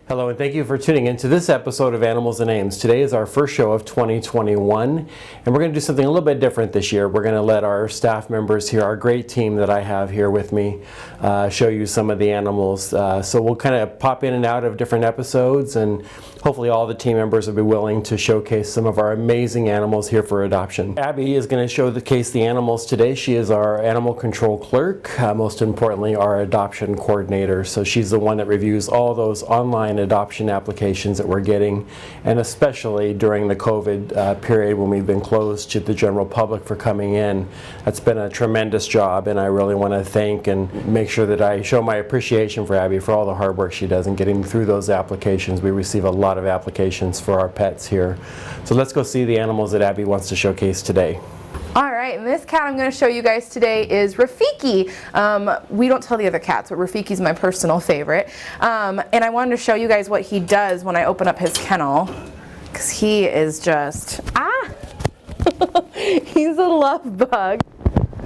Hello and thank you for tuning in to this episode of Animals and Ames. Today is our first show of 2021 and we're going to do something a little bit different this year. We're going to let our staff members here, our great team that I have here with me, show you some of the animals. So we'll kind of pop in and out of different episodes, and hopefully all the team members will be willing to showcase some of our amazing animals here for adoption. Abby is going to showcase the animals today. She is our animal control clerk, most importantly our adoption coordinator. So she's the one that reviews all those online adoption applications that we're getting, and especially during the COVID period when we've been closed to the general public for coming in. That's been a tremendous job, and I really want to thank and make sure that I show my appreciation for Abby for all the hard work she does in getting through those applications. We receive a lot of applications for our pets here. So let's go see the animals that Abby wants to showcase today. All right, and this cat I'm going to show you guys today is Rafiki. We don't tell the other cats, but Rafiki's my personal favorite. And I wanted to show you guys what he does when I open up his kennel, because he is just, he's a love bug.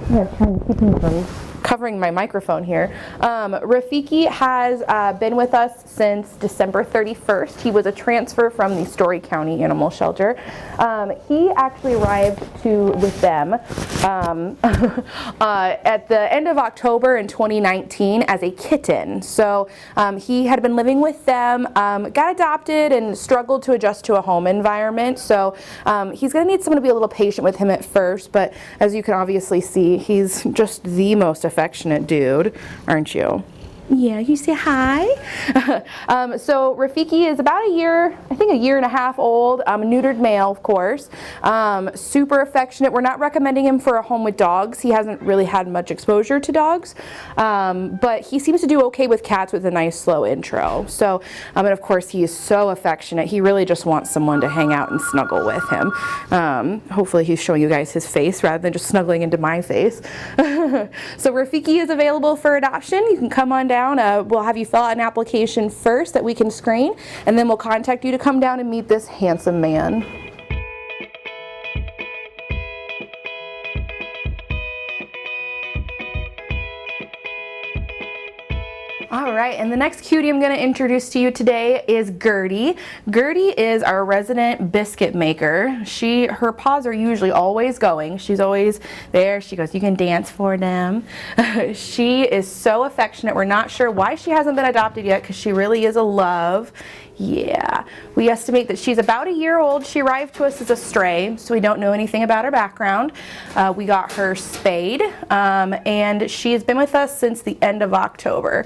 I'm trying to keep him from covering my microphone here. Rafiki has been with us since December 31st. He was a transfer from the Story County Animal Shelter. He actually arrived with them at the end of October in 2019 as a kitten. So he had been living with them, got adopted, and struggled to adjust to a home environment. So he's going to need someone to be a little patient with him at first, but as you can obviously see, he's just the most affectionate dude, aren't you? Yeah, you say hi. So Rafiki is about a year, I think a year and a half old, a neutered male, of course. Super affectionate. We're not recommending him for a home with dogs. He hasn't really had much exposure to dogs, but he seems to do okay with cats with a nice slow intro. So, and of course he is so affectionate. He really just wants someone to hang out and snuggle with him. Hopefully he's showing you guys his face rather than just snuggling into my face. So Rafiki is available for adoption. You can come on down. We'll have you fill out an application first that we can screen, and then we'll contact you to come down and meet this handsome man. All right, and the next cutie I'm going to introduce to you today is Gertie. Gertie is our resident biscuit maker. Her paws are usually always going. She's always there. She goes, you can dance for them. She is so affectionate. We're not sure why she hasn't been adopted yet, because she really is a love. Yeah, we estimate that she's about a year old. She arrived to us as a stray, so we don't know anything about her background. We got her spayed, and she has been with us since the end of October.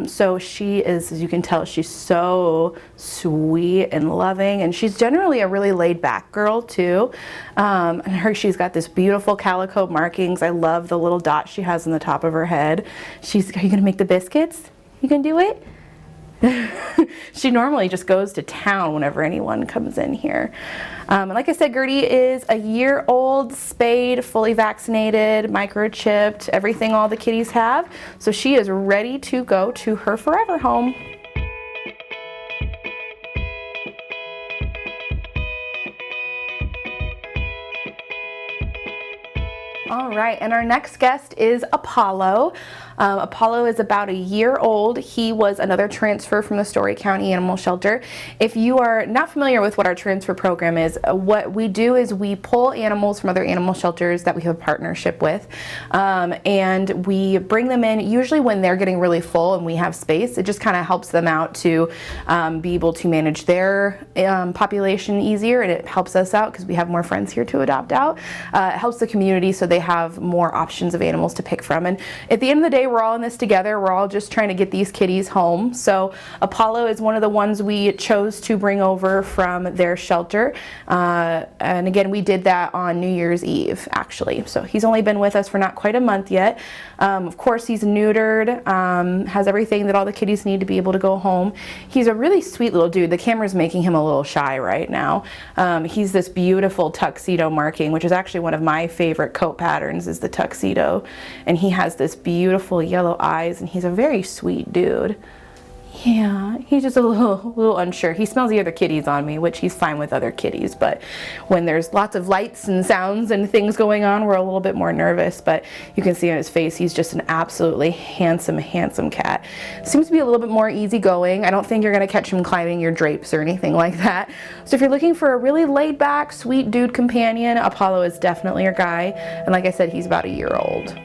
So she is, as you can tell, she's so sweet and loving, and she's generally a really laid-back girl too. And she's got this beautiful calico markings. I love the little dot she has on the top of her head. Are you gonna make the biscuits? You gonna do it? She normally just goes to town whenever anyone comes in here. And like I said, Gertie is a year old, spayed, fully vaccinated, microchipped, everything all the kitties have. So she is ready to go to her forever home. All right, and our next guest is Apollo. Apollo is about a year old. He was another transfer from the Story County Animal Shelter. If you are not familiar with what our transfer program is, what we do is we pull animals from other animal shelters that we have a partnership with, and we bring them in usually when they're getting really full and we have space. It just kind of helps them out to be able to manage their population easier, and it helps us out because we have more friends here to adopt out. It helps the community so they have more options of animals to pick from. And at the end of the day, we're all in this together. We're all just trying to get these kitties home. So Apollo is one of the ones we chose to bring over from their shelter. And again, we did that on New Year's Eve, actually. So he's only been with us for not quite a month yet. Of course, he's neutered, has everything that all the kitties need to be able to go home. He's a really sweet little dude. The camera's making him a little shy right now. He's this beautiful tuxedo marking, which is actually one of my favorite coat patterns, is the tuxedo. And he has this beautiful yellow eyes, and he's a very sweet dude. Yeah, he's just a little unsure. He smells the other kitties on me, which he's fine with other kitties, but when there's lots of lights and sounds and things going on, we're a little bit more nervous. But you can see on his face, he's just an absolutely handsome, handsome cat. Seems to be a little bit more easygoing. I don't think you're gonna catch him climbing your drapes or anything like that. So if you're looking for a really laid back, sweet dude companion, Apollo is definitely your guy. And like I said, he's about a year old.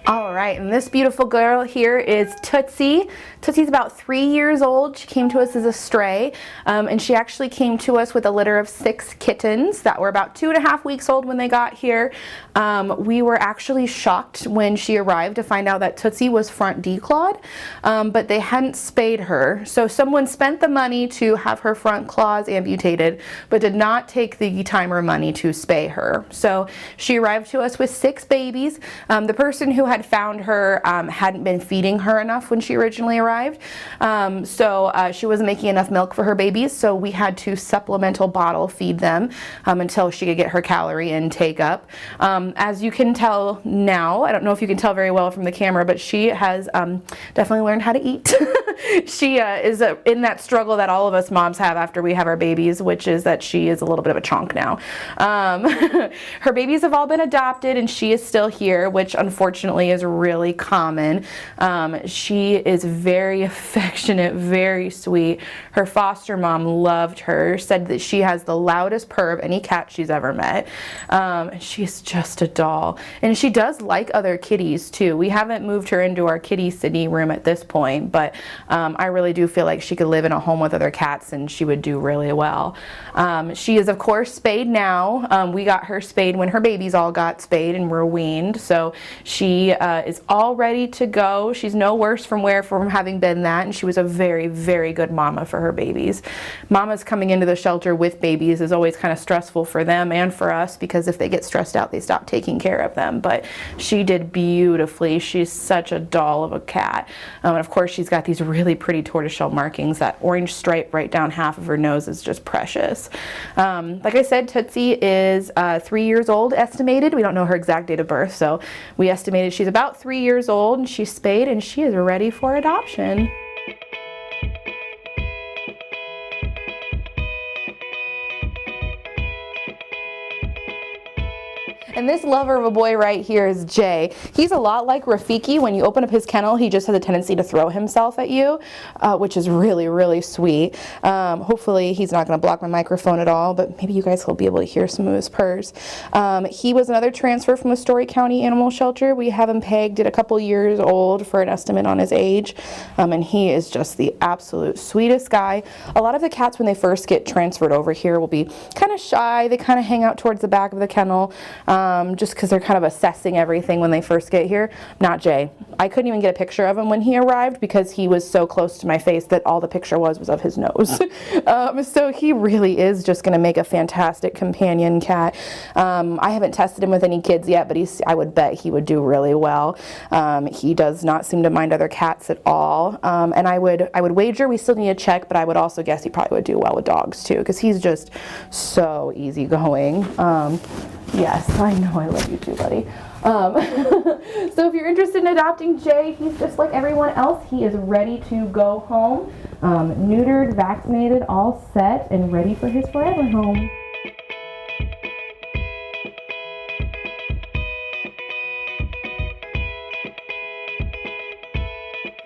All right, and this beautiful girl here is Tootsie. Tootsie's about 3 years old. She came to us as a stray, and she actually came to us with a litter of 6 kittens that were about 2.5 weeks old when they got here. We were actually shocked when she arrived to find out that Tootsie was front declawed, but they hadn't spayed her. So someone spent the money to have her front claws amputated, but did not take the time or money to spay her. So she arrived to us with 6 babies. The person who had found her hadn't been feeding her enough when she originally arrived, so she wasn't making enough milk for her babies, so we had to supplemental bottle feed them until she could get her calorie intake up. As you can tell now, I don't know if you can tell very well from the camera, but she has definitely learned how to eat. She is in that struggle that all of us moms have after we have our babies, which is that she is a little bit of a chonk now. Her babies have all been adopted and she is still here, which unfortunately is really common. She is very affectionate, very sweet. Her foster mom loved her, said that she has the loudest purr of any cat she's ever met. She's just a doll. And she does like other kitties too. We haven't moved her into our kitty sitting room at this point, but I really do feel like she could live in a home with other cats and she would do really well. She is of course spayed now. We got her spayed when her babies all got spayed and were weaned, so she is all ready to go. She's no worse from having been that, and she was a very, very good mama for her babies. Mamas coming into the shelter with babies is always kind of stressful for them and for us, because if they get stressed out, they stop taking care of them, but she did beautifully. She's such a doll of a cat. And of course she's got these really pretty tortoiseshell markings. That orange stripe right down half of her nose is just precious. Like I said, Tootsie is 3 years old estimated. We don't know her exact date of birth, so we estimated she's about 3 years old, and she's spayed and she is ready for adoption. And this lover of a boy right here is Jay. He's a lot like Rafiki. When you open up his kennel, he just has a tendency to throw himself at you, which is really, really sweet. Hopefully he's not going to block my microphone at all, but maybe you guys will be able to hear some of his purrs. He was another transfer from the Story County Animal Shelter. We have him pegged at a couple years old for an estimate on his age, and he is just the absolute sweetest guy. A lot of the cats, when they first get transferred over here, will be kind of shy. They kind of hang out towards the back of the kennel, just because they're kind of assessing everything when they first get here. Not Jay. I couldn't even get a picture of him when he arrived because he was so close to my face that all the picture was of his nose. So he really is just going to make a fantastic companion cat. I haven't tested him with any kids yet, but I would bet he would do really well. He does not seem to mind other cats at all. And I would wager, we still need to check, but I would also guess he probably would do well with dogs too, because he's just so easygoing. Yes, I know, I love you too, buddy. So if you're interested in adopting Jay, he's just like everyone else. He is ready to go home, neutered, vaccinated, all set, and ready for his forever home.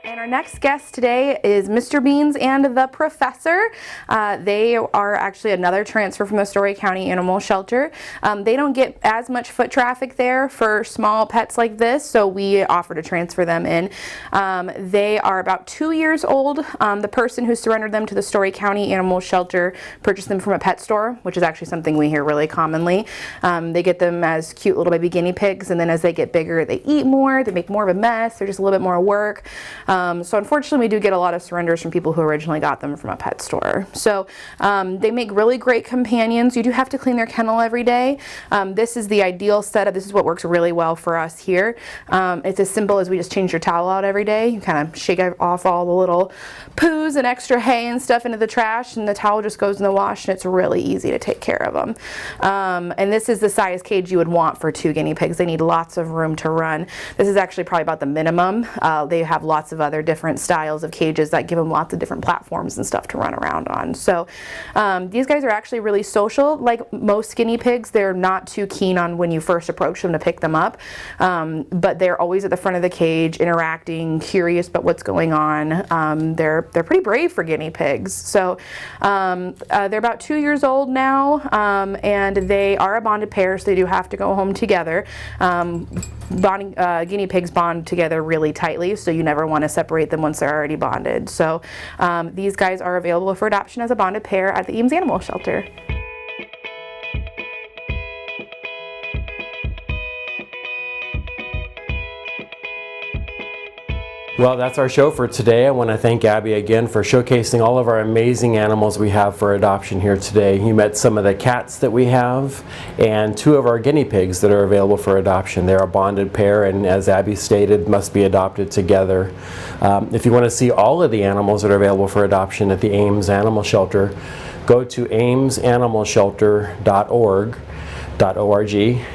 And our next guest today is Mr. Beans and the Professor. They are actually another transfer from the Story County Animal Shelter. They don't get as much foot traffic there for small pets like this, so we offer to transfer them in. They are about 2 years old. The person who surrendered them to the Story County Animal Shelter purchased them from a pet store, which is actually something we hear really commonly. They get them as cute little baby guinea pigs, and then as they get bigger, they eat more, they make more of a mess, they're just a little bit more work. So unfortunately, we do get a lot of surrenders from people who originally got them from a pet store. So they make really great companions. You do have to clean their kennel every day. This is the ideal setup. This is what works really well for us here. It's as simple as we just change your towel out every day. You kind of shake off all the little poos and extra hay and stuff into the trash, and the towel just goes in the wash, and it's really easy to take care of them. And this is the size cage you would want for 2 guinea pigs. They need lots of room to run. This is actually probably about the minimum. They have lots of other different styles of cages that give them lots of different platforms and stuff to run around on. So these guys are actually really social. Like most guinea pigs, they're not too keen on when you first approach them to pick them up, but they're always at the front of the cage, interacting, curious about what's going on. They're pretty brave for guinea pigs. So they're about 2 years old now, and they are a bonded pair, so they do have to go home together. Guinea pigs bond together really tightly, so you never want to separate them once they're already bonded. So these guys are available for adoption as a bonded pair at the Ames Animal Shelter. Well, that's our show for today. I want to thank Abby again for showcasing all of our amazing animals we have for adoption here today. You met some of the cats that we have and 2 of our guinea pigs that are available for adoption. They're a bonded pair, and as Abby stated, must be adopted together. If you want to see all of the animals that are available for adoption at the Ames Animal Shelter, go to amesanimalshelter.org.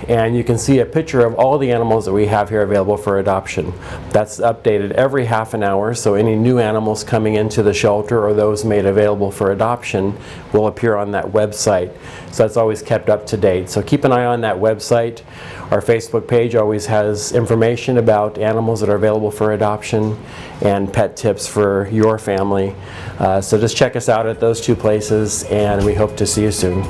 and you can see a picture of all the animals that we have here available for adoption. That's updated every half an hour, so any new animals coming into the shelter or those made available for adoption will appear on that website. So that's always kept up to date. So keep an eye on that website. Our Facebook page always has information about animals that are available for adoption and pet tips for your family. So just check us out at those 2 places, and we hope to see you soon.